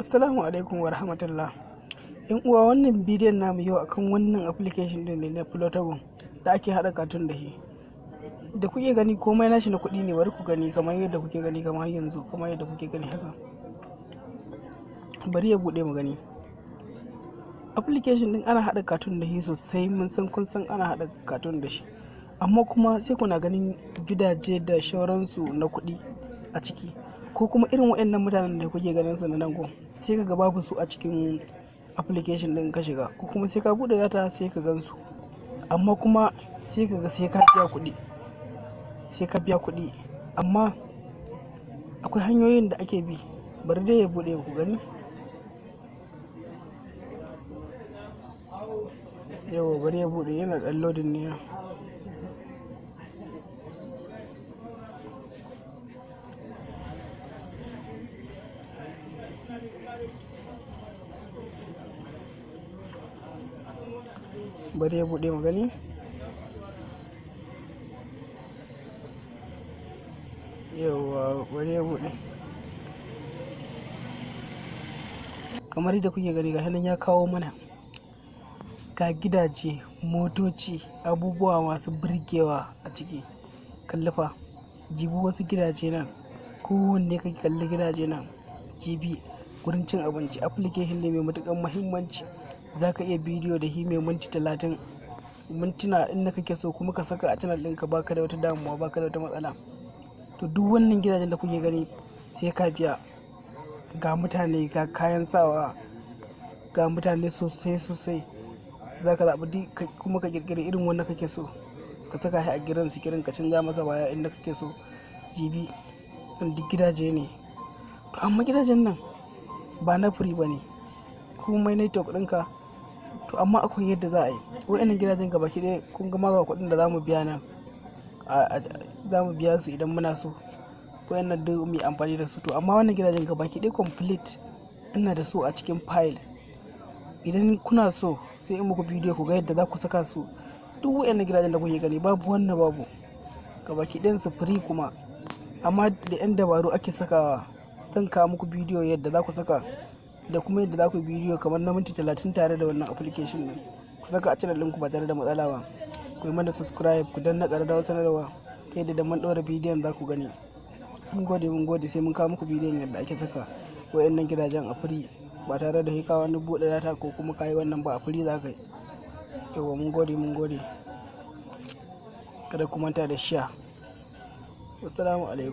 Assalamu alaikum wa rahmatullah. Yan uwa, wannan bidiyon namu yau akan wannan application din ne na Floatable da ake hada cartoon da shi. Da kuke gani komai nashi na kuɗi ne, bari ku gani kamar yadda kuke gani kamar yanzu, kamar yadda kuke gani haka. Bari ya bude mu gani. Application din ana hada cartoon da shi sosai, mun san kun san ana hada cartoon da shi. Amma kuma sai kuna ganin gidaje da shauransu na kuɗi a ciki. Ko kuma irin waɗannan mutanen da kuke ganin su na nan ko sai ka ga babu su a cikin application din ka shiga, ko kuma sai ka bude data sai ka gan su, amma kuma sai ka ga sai ka biya kuɗi, amma akwai hanyoyin da ake bi. Bari dai ya bude ku gani. Yawa, bari ya bude, yana dan loading ne. Bari ya bude mu gani. Yawa, bari ya bude. Kamar yadda kuke gani ga nan ya kawo mana ga gidaje, motoci, abubuwa masu burgewa a ciki. Kallafa jibi wasu gidaje nan, kowanne ka kalli gidaje nan, jibi gurin cin abinci. Application ne mai matuƙar muhimmanci. Za ka iya bidiyo da shi mai minti 30 mintuna inda kake so, kuma ka saka a channel ɗinka, baka da wata damuwa, baka da wata matsala. To duk wannan gidajen da kuke gani sai ka biya. Ga mutane, ga kayan sawa, ga mutane sosai. Za ka zaɓi kuma ka ƙirƙiri irin wanda kake so, ka saka shi a gidan sikirin, ka canza masa baya inda kake so. Jibi duk gidaje ne, amma gidajen nan ba na free ba ne, komai network ɗinka. To amma akwai yadda za a yi. Wa'annan gidajen gabaki ɗaya kun ga ga kuɗin da za mu biya nan, za mu biya su idan muna so. Wa'annan duk mu yi amfani da su. To amma wannan gidajen gabaki ɗaya complete ina da su a cikin file. Idan kuna so sai in muku bidiyo ku ga yadda za ku saka su. Duk wa'annan gidajen da kuke gani babu wannan babu, gabaki ɗayan su free kuma, amma da 'yan dabaru ake sakawa. Zan kawo muku bidiyo yadda za ku saka, da kuma yadda za ku yi bidiyo kamar na minti 30 tare da wannan application din. Ku saka a channel ɗinku ba tare da matsala ba. Ku yi mana subscribe, ku danna ƙararrawar sanarwa ta yadda da mun ɗora bidiyon za ku gani. Mun gode, sai mun kawo muku bidiyon yadda ake saka wa'annan gidajen a free ba tare da hikawa wani buɗe data ko kuma kayi wannan ba, a free za ka yi. Yawa, mun gode. Kada ku manta da share. Wassalamu alaikum.